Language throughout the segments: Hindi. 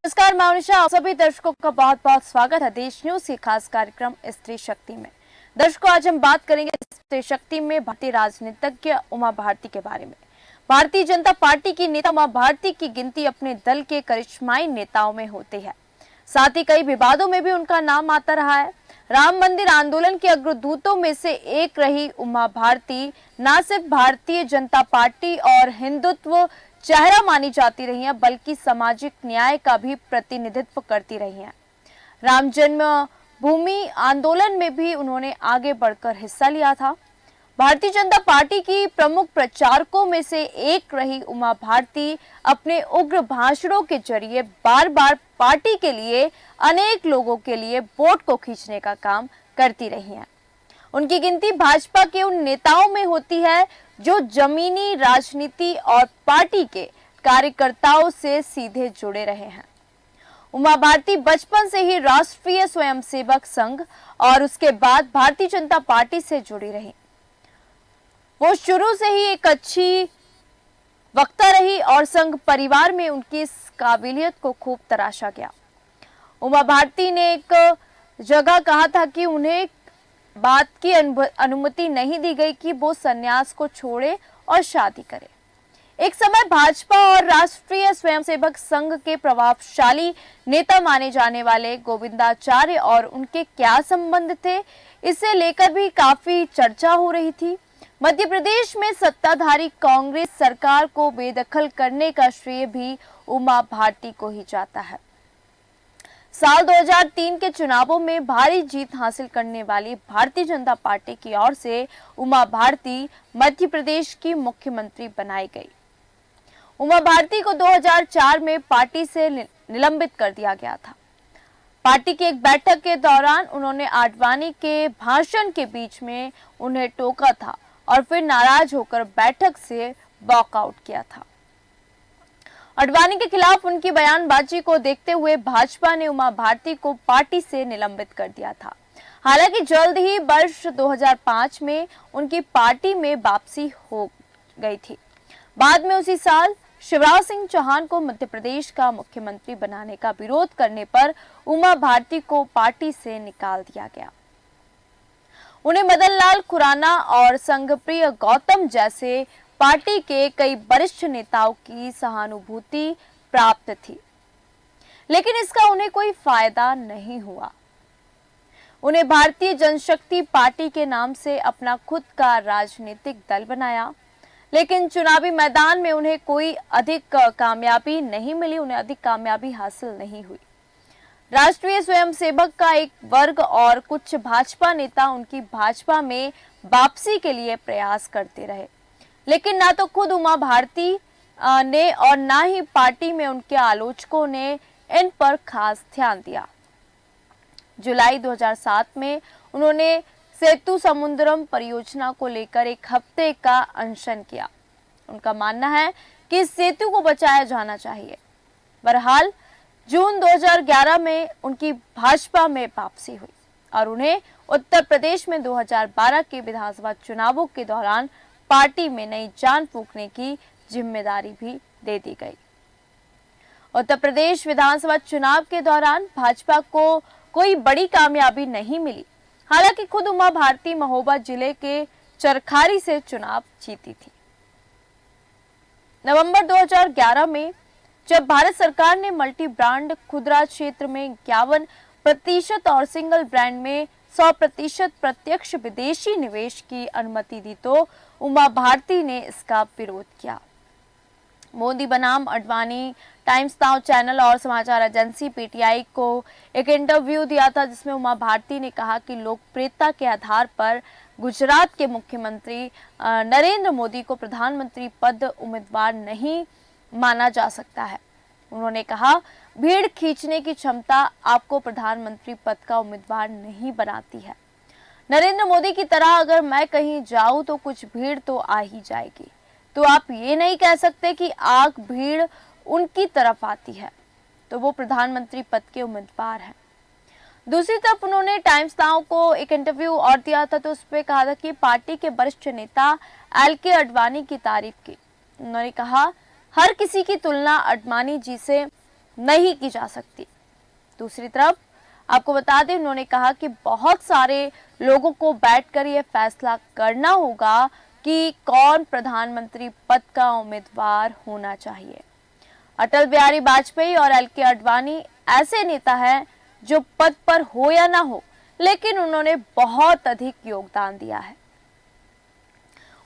नमस्कार, मैं मनीषा। आप सभी दर्शकों का बहुत बहुत स्वागत है देश न्यूज के खास कार्यक्रम स्त्री शक्ति में। दर्शकों, आज हम बात करेंगे स्त्री शक्ति में भारतीय राजनीतिज्ञ उमा भारती के बारे में। भारतीय जनता पार्टी की नेता उमा भारती की गिनती अपने दल के करिश्माई नेताओं में होती है। साथ ही कई विवादों में भी उनका नाम आता रहा है। राम मंदिर आंदोलन के अग्रदूतों में से एक रही उमा भारती न सिर्फ भारतीय जनता पार्टी और हिंदुत्व चेहरा मानी जाती रही हैं, बल्कि सामाजिक न्याय का भी प्रतिनिधित्व करती रही हैं। राम जन्म भूमि आंदोलन में भी उन्होंने आगे बढ़कर हिस्सा लिया था। भारतीय जनता पार्टी की प्रमुख प्रचारकों में से एक रही उमा भारती अपने उग्र भाषणों के जरिए बार बार पार्टी के लिए अनेक लोगों के लिए वोट को खींचने का काम करती रही हैं। उनकी गिनती भाजपा के उन नेताओं में होती है जो जमीनी राजनीति और पार्टी के कार्यकर्ताओं से सीधे जुड़े रहे हैं। उमा भारती बचपन से ही राष्ट्रीय स्वयंसेवक संघ और उसके बाद भारतीय जनता पार्टी से जुड़ी रही। वो शुरू से ही एक अच्छी वक्ता रही और संघ परिवार में उनकी इस काबिलियत को खूब तराशा गया। उमा भारती ने एक जगह कहा था कि उन्हें बात की अनुमति नहीं दी गई कि वो सन्यास को छोड़े और शादी करे। एक समय भाजपा और राष्ट्रीय स्वयंसेवक संघ के प्रभावशाली नेता माने जाने वाले गोविंदाचार्य और उनके क्या संबंध थे, इसे लेकर भी काफी चर्चा हो रही थी। मध्य प्रदेश में सत्ताधारी कांग्रेस सरकार को बेदखल करने का श्रेय भी उमा भारती को ही जाता है। साल 2003 के चुनावों में भारी जीत हासिल करने वाली भारतीय जनता पार्टी की ओर से उमा भारती मध्य प्रदेश की मुख्यमंत्री बनाई गई। उमा भारती को 2004 में पार्टी से निलंबित कर दिया गया था। पार्टी की एक बैठक के दौरान उन्होंने आडवाणी के भाषण के बीच में उन्हें टोका था और फिर नाराज होकर बैठक से वॉकआउट किया था। आडवाणी के खिलाफ उनकी बयानबाजी को देखते हुए भाजपा ने उमा भारती को पार्टी से निलंबित कर दिया था। हालांकि जल्द ही वर्ष 2005 में उनकी पार्टी में वापसी हो गई थी। बाद में उसी साल शिवराज सिंह चौहान को मध्य प्रदेश का मुख्यमंत्री बनाने का विरोध करने पर उमा भारती को पार्टी से निकाल दिया गया। उन्हें मदन लाल खुराना और संघप्रिय गौतम जैसे पार्टी के कई वरिष्ठ नेताओं की सहानुभूति प्राप्त थी, लेकिन इसका उन्हें कोई फायदा नहीं हुआ। उन्हें भारतीय जनशक्ति पार्टी के नाम से अपना खुद का राजनीतिक दल बनाया, लेकिन चुनावी मैदान में उन्हें कोई अधिक कामयाबी नहीं मिली, उन्हें अधिक कामयाबी हासिल नहीं हुई। राष्ट्रीय स्वयंसेवक का एक वर्ग और कुछ भाजपा नेता उनकी भाजपा में वापसी के लिए प्रयास करते रहे, लेकिन ना तो खुद उमा भारती ने और ना ही पार्टी में उनके आलोचकों ने इन पर खास ध्यान दिया। जुलाई 2007 में उन्होंने सेतु समुद्रम परियोजना को लेकर एक हफ्ते का अनशन किया। उनका मानना है कि इस सेतु को बचाया जाना चाहिए। बहरहाल जून 2011 में उनकी भाजपा में वापसी हुई और उन्हें उत्तर प्रदेश में 2012 के विधानसभा चुनावों के दौरान पार्टी में नई जान फूंकने की जिम्मेदारी भी दे दी गई। उत्तर प्रदेश विधानसभा चुनाव के दौरान भाजपा को कोई बड़ी कामयाबी नहीं मिली। हालांकि खुद उमा भारती महोबा जिले के चरखारी से चुनाव जीती थी। नवंबर 2011 में जब भारत सरकार ने मल्टी ब्रांड खुदरा क्षेत्र में 51% और सिंगल ब्रांड में 100% प्रत्यक्ष विदेशी निवेश की अनुमति दी तो उमा भारती ने इसका विरोध किया। मोदी बनाम आडवाणी टाइम्स नाउ चैनल और समाचार एजेंसी पीटीआई को एक इंटरव्यू दिया था, जिसमें उमा भारती ने कहा कि लोकप्रियता के आधार पर गुजरात के मुख्यमंत्री नरेंद्र मोदी को प्रधानमंत्री पद उम्मीदवार नहीं माना जा सकता है। उन्होंने कहा, भीड़ खींचने की क्षमता आपको प्रधानमंत्री पद का उम्मीदवार नहीं बनाती है। नरेंद्र मोदी की तरह अगर मैं कहीं जाऊं तो कुछ भीड़ तो आ ही जाएगी, तो आप ये नहीं कह सकते कि आग भीड़ उनकी तरफ आती है तो वो प्रधानमंत्री पद के उम्मीदवार हैं। दूसरी तरफ उन्होंने टाइम्स नाउ को एक इंटरव्यू और दिया था, तो उस पर कहा था कि पार्टी के वरिष्ठ नेता एलके आडवाणी की तारीफ की। उन्होंने कहा, हर किसी की तुलना आडवाणी जी से नहीं की जा सकती। दूसरी तरफ आपको बता दें, उन्होंने कहा कि बहुत सारे लोगों को बैठकर यह फैसला करना होगा कि कौन प्रधानमंत्री पद का उम्मीदवार होना चाहिए। अटल बिहारी वाजपेयी और एल.के. आडवाणी ऐसे नेता हैं जो पद पर हो या ना हो, लेकिन उन्होंने बहुत अधिक योगदान दिया है,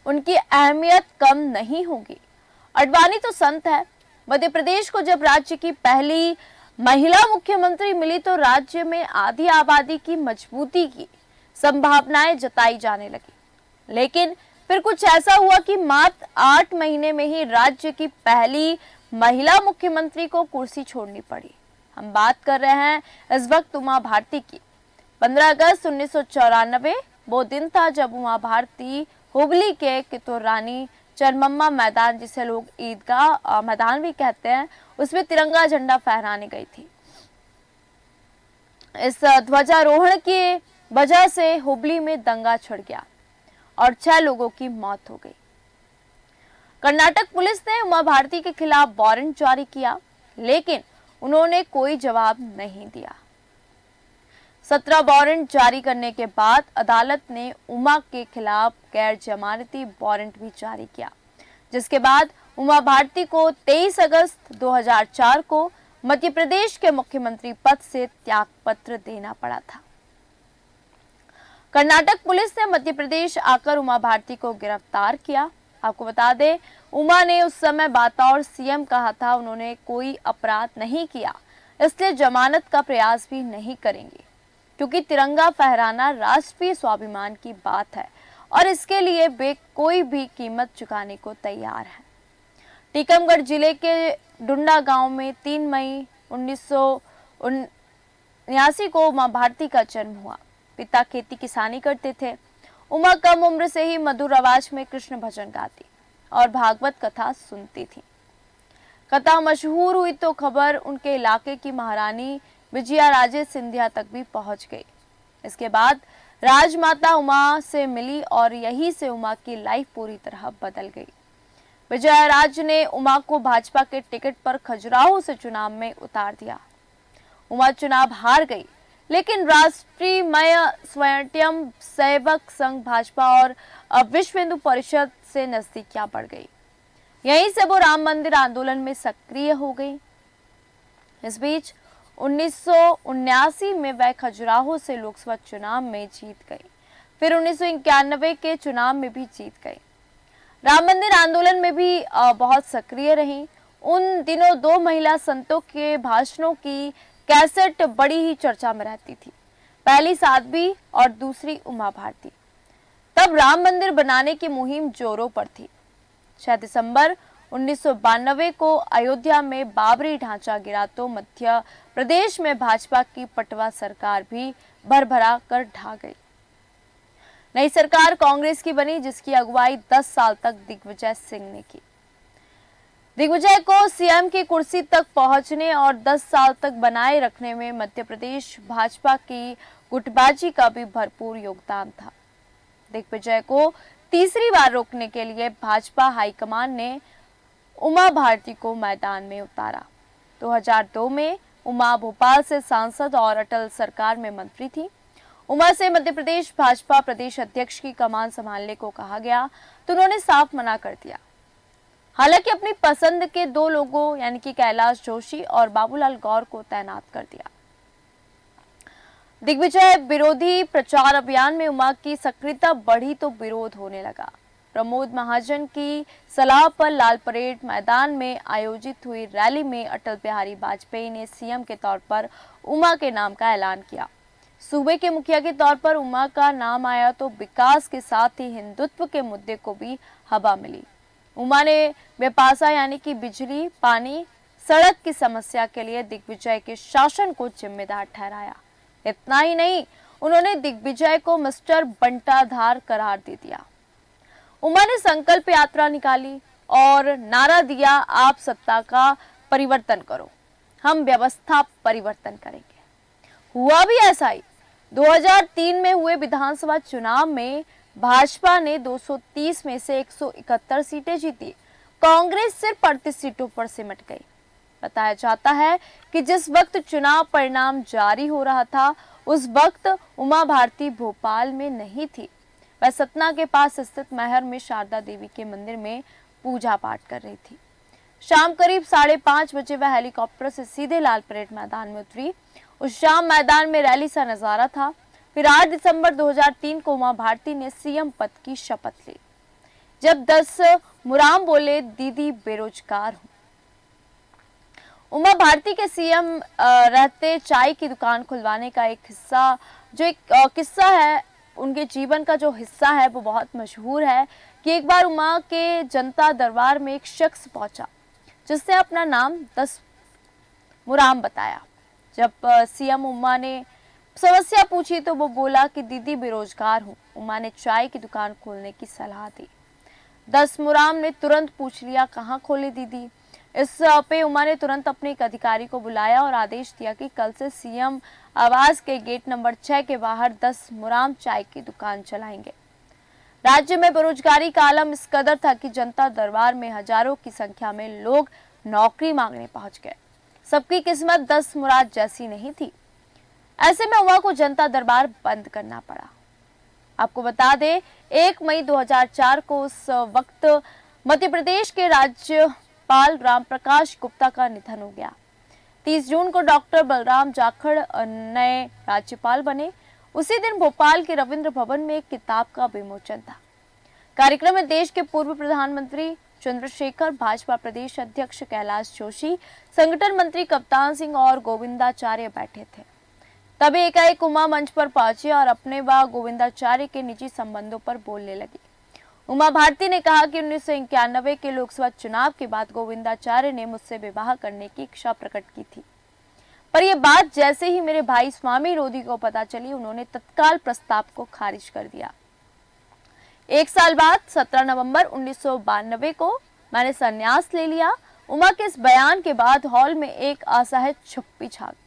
उनकी अहमियत कम नहीं होगी। आडवाणी तो संत है। मध्य प्रदेश को जब राज्य की पहली महिला मुख्यमंत्री मिली तो राज्य में आधी आबादी की मजबूती की संभावनाएं जताई जाने लगी, लेकिन फिर कुछ ऐसा हुआ कि मात्र 8 महीने में ही राज्य की पहली महिला मुख्यमंत्री को कुर्सी छोड़नी पड़ी। हम बात कर रहे हैं इस वक्त उमा भारती की। 15 अगस्त 1994 वो दिन था जब उमा भारती हुगली के कितुरानी चरमम्मा मैदान, जिसे लोग ईदगाह मैदान भी कहते हैं, उसमें तिरंगा झंडा फहराने गई थी। इस ध्वजारोहण की वजह से हुगली में दंगा छिड़ गया और 6 लोगों की मौत हो गई। कर्नाटक पुलिस ने उमा भारती के खिलाफ वारंट जारी किया, लेकिन उन्होंने कोई जवाब नहीं दिया। 17 वारंट जारी करने के बाद अदालत ने उमा के खिलाफ गैर जमानती वारंट भी जारी किया, जिसके बाद उमा भारती को 23 अगस्त 2004 को मध्य प्रदेश के मुख्यमंत्री पद से त्यागपत्र देना पड़ा था। कर्नाटक पुलिस ने मध्य प्रदेश आकर उमा भारती को गिरफ्तार किया। आपको बता दें, उमा ने उस समय बतौर सीएम कहा था उन्होंने कोई अपराध नहीं किया, इसलिए जमानत का प्रयास भी नहीं करेंगे, क्योंकि तिरंगा फहराना राष्ट्रीय स्वाभिमान की बात है और इसके लिए वे कोई भी कीमत चुकाने को तैयार हैं। टीकमगढ़ जिले के डुंडा गांव में 3 मई 1979 को उमा भारती का जन्म हुआ। पिता खेती किसानी करते थे। उमा कम उम्र से ही मधुर आवाज में कृष्ण भजन गाती और भागवत कथा सुनती थी। कथा मशहूर हुई तो खबर उनके इलाके की महारानी विजया राजे सिंधिया तक भी पहुंच गई। इसके बाद राजमाता उमा से मिली और यही से उमा की लाइफ पूरी तरह बदल गई। विजया राज ने उमा को भाजपा के टिकट पर खजुराहो से चुनाव में उतार दिया। उमा चुनाव हार गई, लेकिन राष्ट्रीय स्वयं सेवक संघ भाजपा और विश्व हिंदू परिषद से नजदीकियां बढ़ गई। यहीं से वो राम मंदिर आंदोलन में सक्रिय हो गई। इस बीच 1979 में वह खजुराहो से लोकसभा चुनाव में जीत गई, फिर 1991 के चुनाव में भी जीत गई। राम मंदिर आंदोलन में भी बहुत सक्रिय रही। उन दिनों 2 महिला संतों के भाषणों की कैसेट बड़ी ही चर्चा में रहती थी, पहली साध्वी और दूसरी उमा भारती। तब राम मंदिर बनाने की मुहिम जोरों पर थी। 6 दिसंबर 1992 को अयोध्या में बाबरी ढांचा गिरा तो मध्य प्रदेश में भाजपा की पटवा सरकार भी भरभरा कर ढा गई। नई सरकार कांग्रेस की बनी, जिसकी अगुवाई 10 साल तक दिग्विजय सिंह ने की। दिग्विजय को सीएम की कुर्सी तक पहुंचने और 10 साल तक बनाए रखने में मध्य प्रदेश भाजपा की गुटबाजी का भी भरपूर योगदान था। दिग्विजय को तीसरी बार रोकने के लिए भाजपा हाईकमान ने उमा भारती को मैदान में उतारा। 2002 में उमा भोपाल से सांसद और अटल सरकार में मंत्री थी। उमा से मध्य प्रदेश भाजपा प्रदेश अध्यक्ष की कमान संभालने को कहा गया तो उन्होंने साफ मना कर दिया। हालांकि अपनी पसंद के 2 लोगों यानी कि कैलाश जोशी और बाबूलाल गौर को तैनात कर दिया। दिग्विजय विरोधी प्रचार अभियान में उमा की सक्रियता बढ़ी तो विरोध होने लगा। प्रमोद महाजन की सलाह पर लाल परेड मैदान में आयोजित हुई रैली में अटल बिहारी वाजपेयी ने सीएम के तौर पर उमा के नाम का ऐलान किया। सूबे के मुखिया के तौर पर उमा का नाम आया तो विकास के साथ ही हिंदुत्व के मुद्दे को भी हवा मिली। उमा ने बेपासा यानी कि बिजली, पानी, सड़क की समस्या के लिए दिग्विजय के शासन को जिम्मेदार ठहराया। इतना ही नहीं, उन्होंने दिग्विजय को मिस्टर बंटाधार करार दे दिया। उमा ने संकल्प यात्रा निकाली और नारा दिया, आप सत्ता का परिवर्तन करो, हम व्यवस्था परिवर्तन करेंगे। हुआ भी ऐसा ही। 2003 में हुए विधानसभा चुनाव में भाजपा ने 230 में से 171 सीटें जीती। कांग्रेस सिर्फ 38 सीटों पर सिमट गई। बताया जाता है कि जिस वक्त चुनाव परिणाम जारी हो रहा था उस वक्त उमा भारती भोपाल में नहीं थी। वह सतना के पास स्थित मैहर में शारदा देवी के मंदिर में पूजा पाठ कर रही थी। शाम करीब 5:30 बजे वह हेलीकॉप्टर से सीधे लाल परेड मैदान में उतरी। उस शाम मैदान में रैली सा नजारा था। फिर 8 दिसंबर 2003 को उमा भारती ने सीएम पद की शपथ ली। जब 10 मुराम बोले, दीदी बेरोजगार हूं। उमा भारती के सीएम रहते चाय की दुकान खुलवाने का एक हिस्सा, जो एक किस्सा है उनके जीवन का, जो हिस्सा है वो बहुत मशहूर है कि एक बार उमा के जनता दरबार में एक शख्स पहुंचा जिसने अपना नाम 10 मुराम बताया। जब सीएम उमा ने समस्या पूछी तो वो बोला कि दीदी बेरोजगार हूं। उमा ने चाय की दुकान खोलने की सलाह दी। 10 मुराम ने तुरंत पूछ लिया, कहाँ खोले दीदी। इस पे उमा ने तुरंत अपने एक अधिकारी को बुलाया और आदेश दिया कि कल से सीएम आवास के गेट नंबर 6 के बाहर 10 मुराम चाय की दुकान चलाएंगे। राज्य में बेरोजगारी का आलम इस कदर था कि जनता दरबार में हजारों की संख्या में लोग नौकरी मांगने पहुंच गए। सबकी किस्मत 10 मुराद जैसी नहीं थी। ऐसे में उमा को जनता दरबार बंद करना पड़ा। आपको बता दें, 1 मई 2004 को उस वक्त मध्य प्रदेश के राज्यपाल राम प्रकाश गुप्ता का निधन हो गया। 30 जून को डॉक्टर बलराम जाखड़ नए राज्यपाल बने। उसी दिन भोपाल के रविंद्र भवन में एक किताब का विमोचन था। कार्यक्रम में देश के पूर्व प्रधानमंत्री चंद्रशेखर, भाजपा प्रदेश अध्यक्ष कैलाश जोशी, संगठन मंत्री कप्तान सिंह और गोविंदाचार्य बैठे थे। तभी एकाएक उमा मंच पर पहुंची और अपने व गोविंदाचार्य के निजी संबंधों पर बोलने लगी। उमा भारती ने कहा कि 1991 के लोकसभा चुनाव के बाद गोविंदाचार्य ने मुझसे विवाह करने की इच्छा प्रकट की थी, पर यह बात जैसे ही मेरे भाई स्वामी रोधी को पता चली, उन्होंने तत्काल प्रस्ताव को खारिज कर दिया। 1 साल बाद 17 नवंबर 1992 को मैंने संन्यास ले लिया। उमा के इस बयान के बाद हॉल में एक असहज चुप्पी छा गई।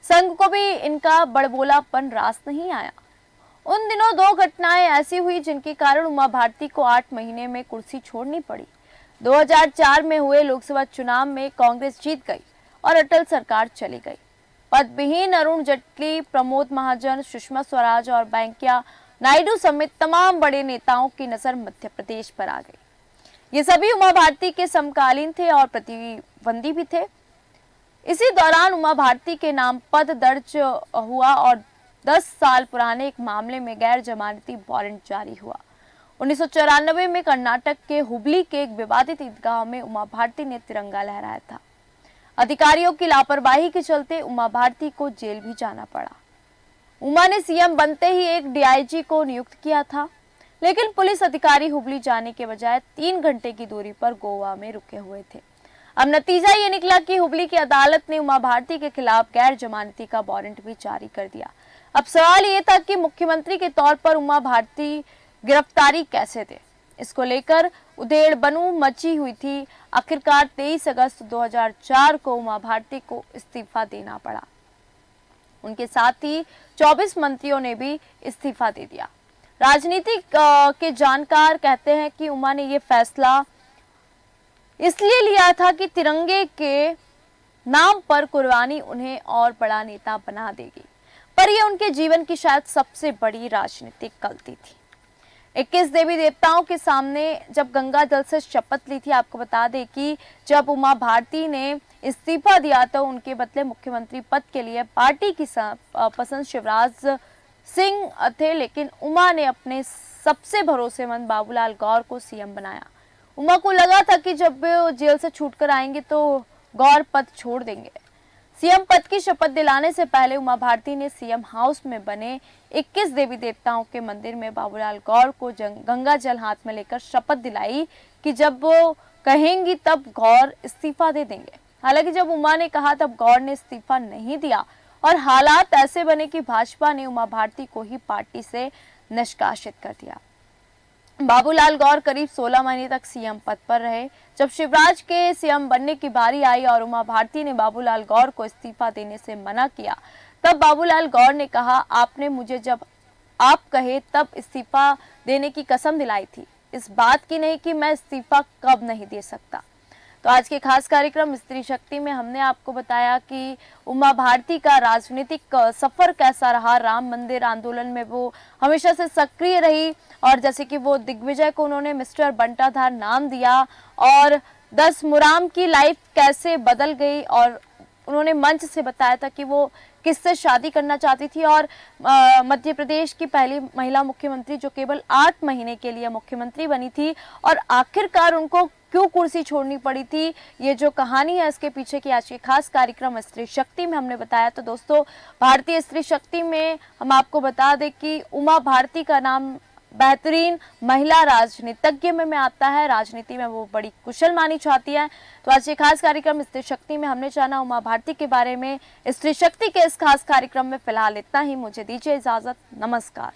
संघ को भी इनका बड़बोलापन रास नहीं आया। उन दिनों 2 घटनाएं ऐसी हुई जिनके कारण उमा भारती को 8 महीने में कुर्सी छोड़नी पड़ी। 2004 में हुए लोकसभा चुनाव में कांग्रेस जीत गई और अटल सरकार चली गई। पदविहीन अरुण जेटली, प्रमोद महाजन, सुषमा स्वराज और वेंकैया नायडू समेत तमाम बड़े नेताओं की नजर मध्य प्रदेश पर आ गई। ये सभी उमा भारती के समकालीन थे और प्रतिद्वंदी भी थे। इसी दौरान उमा भारती के नाम पद दर्ज हुआ और 10 साल पुराने एक मामले में गैर जमानती वारंट जारी हुआ। 1994 में कर्नाटक के हुबली के एक विवादित ईदगाह में उमा भारती ने तिरंगा लहराया था। अधिकारियों की लापरवाही के चलते उमा भारती को जेल भी जाना पड़ा। उमा ने सीएम बनते ही एक डीआईजी को नियुक्त किया था, लेकिन पुलिस अधिकारी हुबली जाने के बजाय 3 घंटे की दूरी पर गोवा में रुके हुए थे। अब नतीजा ये निकला कि हुबली की अदालत ने उमा भारती के खिलाफ गैर जमानती का वारंट भी जारी कर दिया। अब सवाल ये था कि मुख्यमंत्री के तौर पर उमा भारती गिरफ्तारी कैसे थे। इसको लेकर उधेड़बनु मची हुई थी। आखिरकार 23 अगस्त 2004 को उमा भारती को इस्तीफा देना पड़ा। उनके साथ ही 24 मंत्रियों ने भी इस्तीफा दे दिया। राजनीति के जानकार कहते हैं कि उमा ने यह फैसला इसलिए लिया था कि तिरंगे के नाम पर कुर्बानी उन्हें और बड़ा नेता बना देगी, पर यह उनके जीवन की शायद सबसे बड़ी राजनीतिक गलती थी। 21 देवी देवताओं के सामने जब गंगा जल से शपथ ली थी, आपको बता दें कि जब उमा भारती ने इस्तीफा दिया तो उनके बदले मुख्यमंत्री पद के लिए पार्टी की पसंद शिवराज सिंह थे, लेकिन उमा ने अपने सबसे भरोसेमंद बाबूलाल गौर को सीएम बनाया। उमा को लगा था कि जब वे जेल से छूटकर आएंगे तो गौर पद छोड़ देंगे। सीएम पद की शपथ दिलाने से पहले उमा भारती ने सीएम हाउस में बने 21 देवी देवताओं के मंदिर में बाबूलाल गौर को गंगा जल हाथ में लेकर शपथ दिलाई कि जब वो कहेंगी तब गौर इस्तीफा दे देंगे। हालांकि जब उमा ने कहा तब गौर ने इस्तीफा नहीं दिया और हालात ऐसे बने कि भाजपा ने उमा भारती को ही पार्टी से निष्कासित कर दिया। बाबूलाल गौर करीब 16 महीने तक सीएम पद पर रहे। जब शिवराज के सीएम बनने की बारी आई और उमा भारती ने बाबूलाल गौर को इस्तीफा देने से मना किया, तब बाबूलाल गौर ने कहा, आपने मुझे जब आप कहे तब इस्तीफा देने की कसम दिलाई थी, इस बात की नहीं कि मैं इस्तीफा कब नहीं दे सकता। तो आज के खास कार्यक्रम स्त्री शक्ति में हमने आपको बताया कि उमा भारती का राजनीतिक सफर कैसा रहा। राम मंदिर आंदोलन में वो हमेशा से सक्रिय रही और जैसे कि वो दिग्विजय को उन्होंने मिस्टर बंटाधार नाम दिया और 10 मुराम की लाइफ कैसे बदल गई और उन्होंने मंच से बताया था कि वो किससे शादी करना चाहती थी और मध्य प्रदेश की पहली महिला मुख्यमंत्री जो केवल 8 महीने के लिए मुख्यमंत्री बनी थी और आखिरकार उनको क्यों कुर्सी छोड़नी पड़ी थी, ये जो कहानी है इसके पीछे की आज के खास कार्यक्रम स्त्री शक्ति में हमने बताया। तो दोस्तों, भारतीय स्त्री शक्ति में हम आपको बता दें कि उमा भारती का नाम बेहतरीन महिला राजनीतिज्ञ में आता है। राजनीति में वो बड़ी कुशल मानी जाती है। तो आज ये खास कार्यक्रम स्त्री शक्ति में हमने जाना उमा भारती के बारे में। स्त्री शक्ति के इस खास कार्यक्रम में फिलहाल इतना ही। मुझे दीजिए इजाजत। नमस्कार।